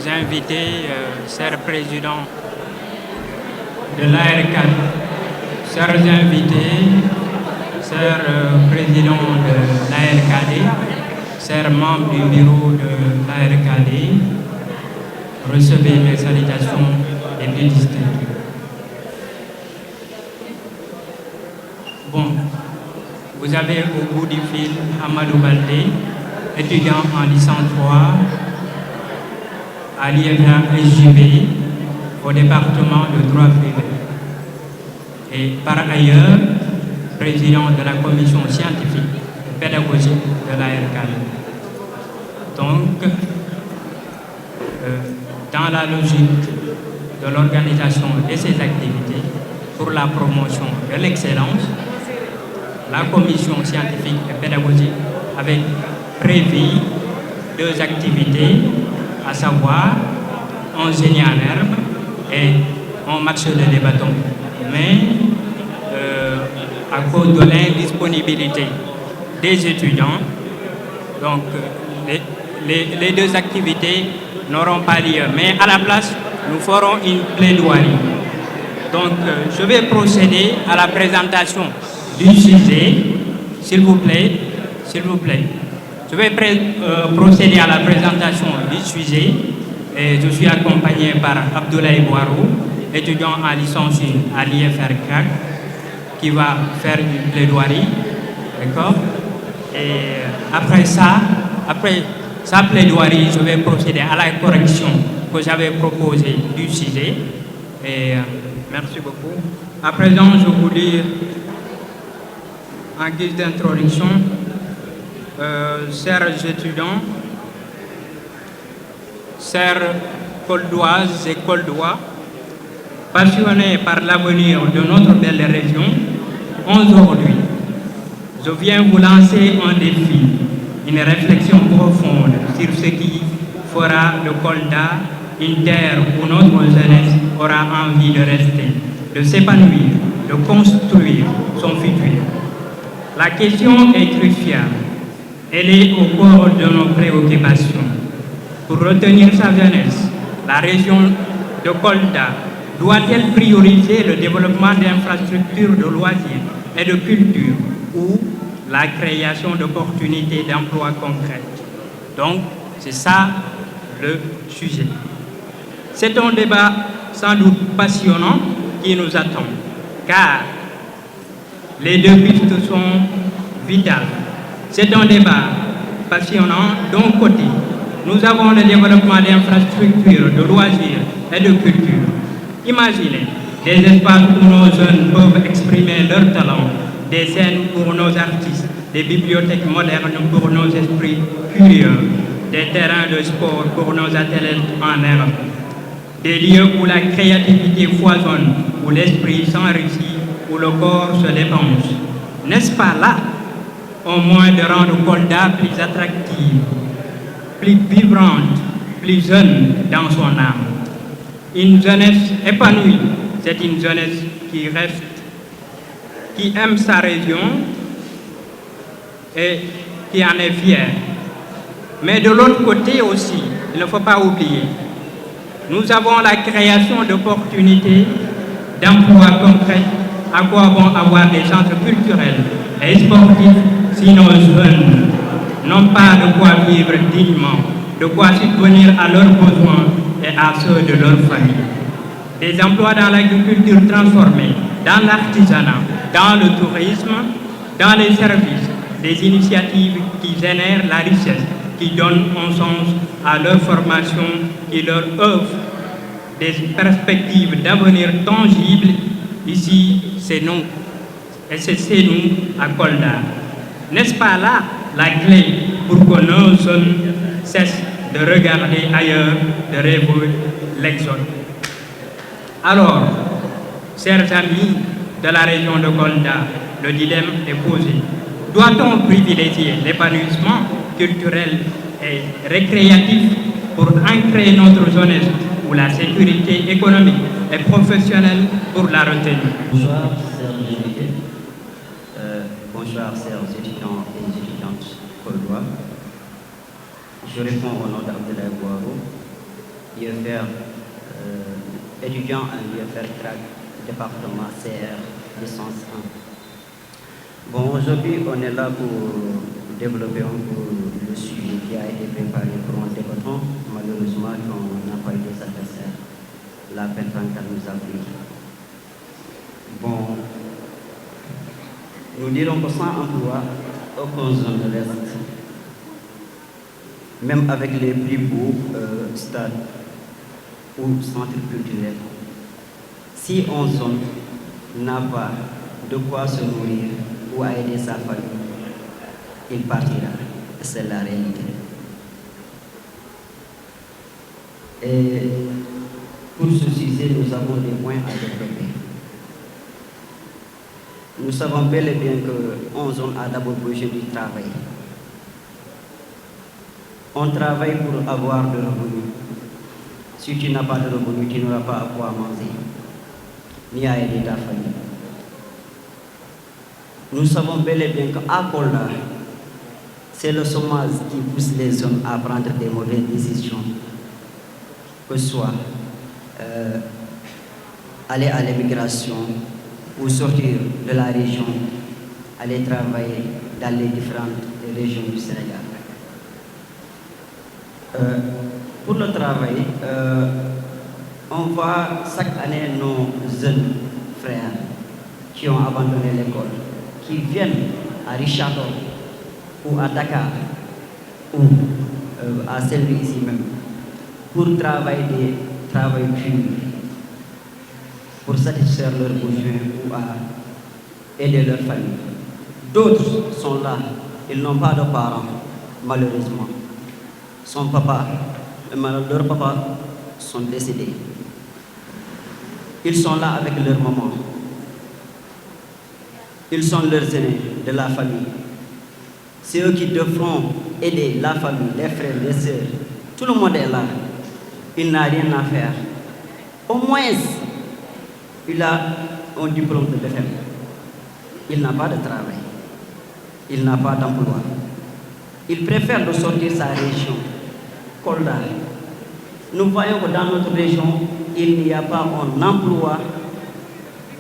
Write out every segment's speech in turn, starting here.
invités, chers présidents de l'ARCAD, chers invités, chers présidents de l'ARCAD, chers membres du bureau de l'ARCAD, recevez mes salutations et mes distinctions. Bon, vous avez au bout du fil Amadou Baldé, étudiant en licence 3 à l'IFA SJB au département de droit privé. Et par ailleurs, président de la commission scientifique et pédagogique de l'ARCAD. Donc, dans la logique de l'organisation de ces activités pour la promotion de l'excellence, la commission scientifique et pédagogique avait prévu 2 activités, à savoir un génie en herbe et un match de bâton. Mais à cause de l'indisponibilité des étudiants, donc les 2 activités n'auront pas lieu. Mais à la place, nous ferons une plaidoirie. Donc je vais procéder à la présentation du sujet, s'il vous plaît, s'il vous plaît. Je vais procéder à la présentation du sujet et je suis accompagné par Abdoulaye Boirou, étudiant en licence 1 à l'IFRCAC, qui va faire une plaidoirie, d'accord? Et après sa plaidoirie, je vais procéder à la correction que j'avais proposée du sujet. Et merci beaucoup. À présent, je vous lis en guise d'introduction, chers étudiants, chers Coldoises et Coldois, passionnés par l'avenir de notre belle région, aujourd'hui, je viens vous lancer un défi, une réflexion profonde sur ce qui fera de Kolda une terre où notre jeunesse aura envie de rester, de s'épanouir, de construire son futur. La question est cruciale. Elle est au cœur de nos préoccupations. Pour retenir sa jeunesse, la région de Kolda doit-elle prioriser le développement d'infrastructures de loisirs et de culture ou la création d'opportunités d'emploi concrètes? Donc, c'est ça le sujet. C'est un débat sans doute passionnant qui nous attend, car les 2 pistes sont vitales. C'est un débat passionnant. D'un côté, nous avons le développement d'infrastructures, de loisirs et de culture. Imaginez des espaces où nos jeunes peuvent exprimer leurs talents, des scènes pour nos artistes, des bibliothèques modernes pour nos esprits curieux, des terrains de sport pour nos athlètes en herbe, des lieux où la créativité foisonne, où l'esprit s'enrichit, où le corps se dépense. N'est-ce pas là au moins de rendre Kolda plus attractive, plus vibrante, plus jeune dans son âme? Une jeunesse épanouie, c'est une jeunesse qui reste, qui aime sa région et qui en est fière. Mais de l'autre côté aussi, il ne faut pas oublier, nous avons la création d'opportunités, d'emplois concrets. À quoi vont avoir des centres culturels et sportifs si nos jeunes n'ont pas de quoi vivre dignement, de quoi subvenir à leurs besoins et à ceux de leur famille? Des emplois dans l'agriculture transformée, dans l'artisanat, dans le tourisme, dans les services, des initiatives qui génèrent la richesse, qui donnent un sens à leur formation, qui leur offrent des perspectives d'avenir tangibles. Ici, c'est nous. Et c'est nous à Kolda. N'est-ce pas là la clé pour que nos jeunes cessent de regarder ailleurs, de rêver l'exode? Alors, chers amis de la région de Kolda, le dilemme est posé. Doit-on privilégier l'épanouissement culturel et récréatif pour ancrer notre jeunesse ou la sécurité économique et professionnelle pour la retenue? Bonsoir, chers invités. Bonsoir, chers étudiants et étudiantes coldois. Je réponds au nom d'Abdoulaye Boirou, UFR, étudiant en UFR CRAC, département CR, licence 1. Bon, aujourd'hui, on est là pour développer un peu le sujet qui a été préparé pour un débattant. Malheureusement, on n'a pas eu des adversaires. La P34 nous a pris. Bon, nous dirons que sans emploi, aucune zone ne reste. Même avec les plus beaux stades ou centres culturels, si une zone n'a pas de quoi se nourrir ou à aider sa famille, il partira. C'est la réalité. Et pour ce sujet, nous avons des points à développer. Nous savons bel et bien qu'une zone a d'abord besoin du travail. On travaille pour avoir de revenus. Si tu n'as pas de revenus, tu n'auras pas à quoi manger, ni à aider ta famille. Nous savons bel et bien qu'à Kolda, c'est le chômage qui pousse les zones à prendre des mauvaises décisions. Que ce soit aller à l'immigration ou sortir de la région, aller travailler dans les différentes régions du Sénégal. Pour le travail, on voit chaque année nos jeunes frères qui ont abandonné l'école, qui viennent à Richardon ou à Dakar ou à Selvi ici même pour travailler des travaux purs, pour satisfaire leurs besoins ou à aider leur famille. D'autres sont là, ils n'ont pas de parents, malheureusement. Leurs papas sont décédés. Ils sont là avec leur maman. Ils sont leurs aînés de la famille. C'est eux qui devront aider la famille, les frères, les sœurs. Tout le monde est là. Il n'a rien à faire. Au moins, il a un diplôme de BFM. Il n'a pas de travail. Il n'a pas d'emploi. Il préfère de sortir sa région, Kolda. Nous voyons que dans notre région, il n'y a pas un emploi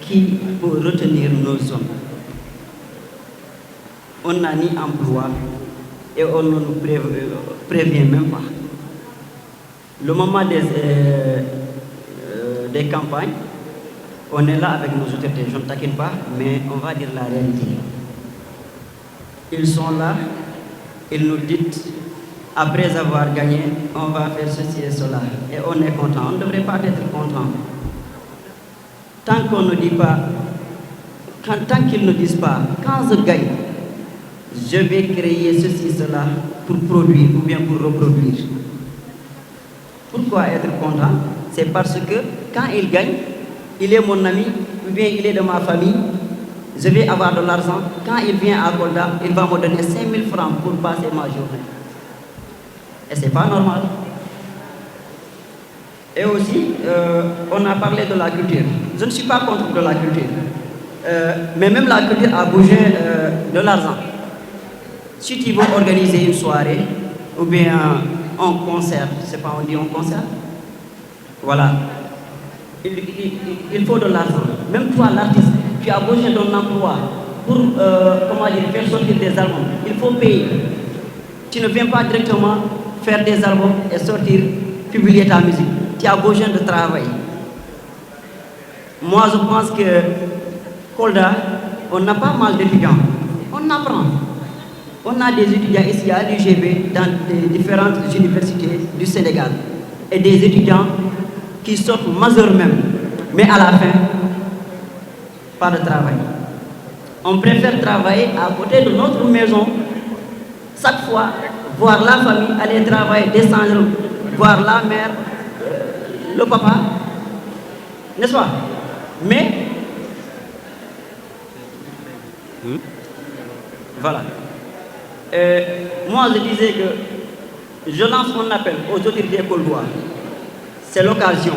qui peut retenir nos zones. On n'a ni emploi et on ne nous prévient même pas. Le moment des campagnes, on est là avec nos autorités, je ne taquine pas, mais on va dire la réalité. Ils sont là, ils nous disent, après avoir gagné, on va faire ceci et cela. Et on est content, on ne devrait pas être content. Tant qu'on ne dit pas, tant qu'ils ne disent pas, quand je gagne, je vais créer ceci, cela pour produire ou bien pour reproduire. Pourquoi être content? C'est parce que quand il gagne, il est mon ami, ou bien il est de ma famille, je vais avoir de l'argent. Quand il vient à Kolda, il va me donner 5 000 francs pour passer ma journée. Et ce n'est pas normal. Et aussi, on a parlé de la culture. Je ne suis pas contre de la culture. Mais même la culture a besoin de l'argent. Si tu veux organiser une soirée, ou bien un concert, je ne sais pas, on dit un concert. Voilà. Il faut de l'argent. Même toi, l'artiste, tu as besoin d'un emploi pour faire sortir des albums. Il faut payer. Tu ne viens pas directement faire des albums et sortir, publier ta musique. Tu as besoin de travail. Moi, je pense que Kolda, on a pas mal d'étudiants. On apprend. On a des étudiants ici à l'UGB dans les différentes universités du Sénégal. Et des étudiants qui sortent majeurs même. Mais à la fin, pas de travail. On préfère travailler à côté de notre maison. Chaque fois, voir la famille aller travailler, descendre, voir la mère, le papa. N'est-ce pas? Mais, voilà. Moi, je disais que je lance mon appel aux autorités coldois. C'est l'occasion.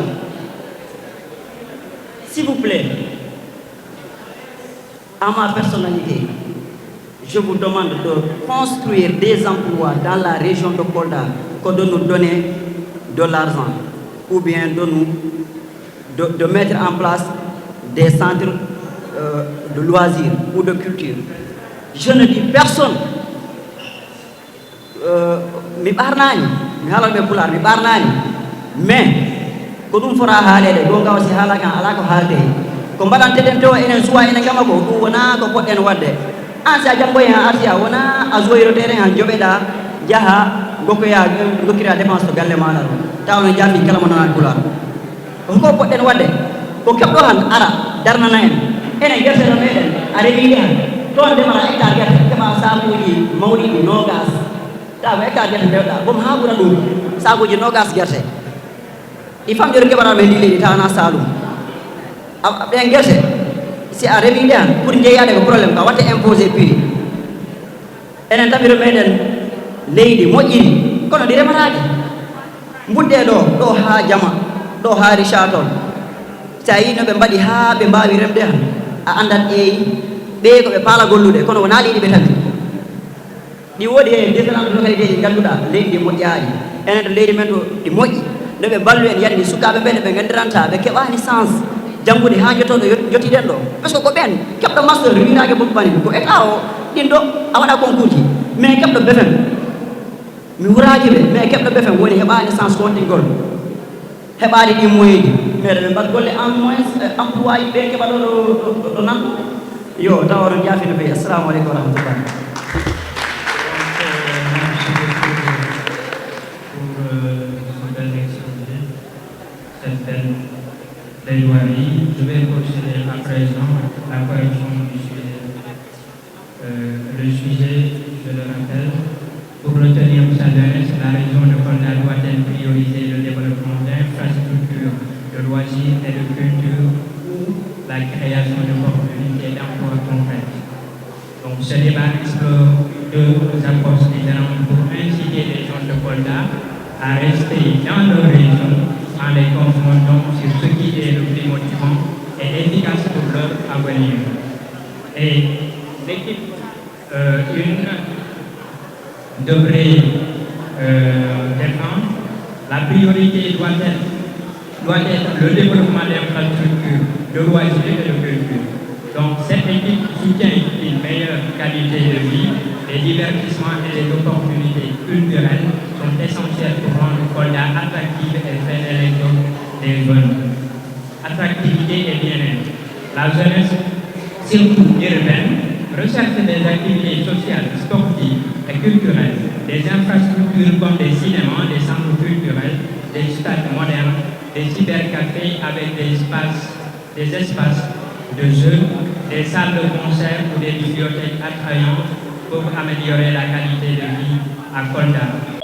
S'il vous plaît, à ma personnalité, je vous demande de construire des emplois dans la région de Kolda, que de nous donner de l'argent. ou bien de mettre en place des centres de loisirs ou de culture. Je ne dis personne, mi ɓarnani mi haalalɓe pular mi ɓarnani, mais ko ɗum fota haalede gonga wasi haala kan ala ko haalde ko mbaɗanteɗen tewo enen suwa enen gama ko ɗum wona ko poɗɗen wadde. An si a janggoyi han arti a wona a joyirotere han joɓeɗa jaaha gokkira dépense to galle maɗa ɗo taw no jaafi kala mo nanani pular. Ko poɗɗen wadde ko keɓɗo han ara darnana en enen guerteɗo meɗen a rewiɗe han toon ndemata hectare guerte keɓa sakuji mawɗiɗi nogas taw ko hectare guerte ndewɗa boom ha ɓuura ɗum sakuji nogas guerte ɗi famɗiɗo keɓata ɓe ndi leydi tawana salum ɓen guerte si a rewiɗe han pour jeeyade ko probléme ka watte imposé prix enen taɓiro meɗen leydi moƴƴiri kono ɗi remataki budde ɗo ha jama ɗo ha richa toon sa yi no ɓe mbaɗi ha ɓe mbawi remde han a andat ɓe ko ɓe paala gollude kono wona leydi ɓe tawi ɗi woodi e différence localité ji ganduɗa leydi ɗi moƴƴaani enen to leydi men ɗo ɗi moƴƴi no ɓe ballu en yandi sukaɓe ɓen ɓe gandiranta ɓe keɓani sens janggude ha jottoɗo jotiɗen ɗo par ce que ko ɓen keɓɗo master winaki boppani ko état o ɗin ɗo a waɗa concours ji mais keɓɗo BFEM mi wuraji ɓe mais keɓɗo BFEM woni heɓani sens kontingol heɓani ɗi moyen ji mais ɓe mbat golle en moins emploi ɓe keɓa ɗo nan yo taw oɗon jaafino ɓe assalamu aleykum wa rahmatullah. Plaidoirie. Je vais procéder à présent à la correction du sujet. Le sujet, je le rappelle, pour retenir sa jeunesse, la région de Kolda doit-elle prioriser le développement d'infrastructures de loisirs et de culture ou la création d'opportunités d'emploi concrètes. Donc ce débat explore deux approches différentes pour inciter les gens de Kolda à rester dans leur région en les confrontant sur ce qui est le plus motivant et efficace pour leur avenir. Et l'équipe devrait défendre la priorité doit être le développement d'infrastructures de loisirs et de culture. Donc cette équipe soutient une meilleure qualité de vie, les divertissements et les opportunités culturelles sont essentiels pour rendre Kolda attractive et faire l'élection des jeunes. Attractivité et bien-être. La jeunesse, surtout urbaine, recherche des activités sociales, sportives et culturelles, des infrastructures comme des cinémas, des centres culturels, des stades modernes, des cybercafés avec des espaces de jeux, des salles de concert ou des bibliothèques attrayantes pour améliorer la qualité de vie à Kolda.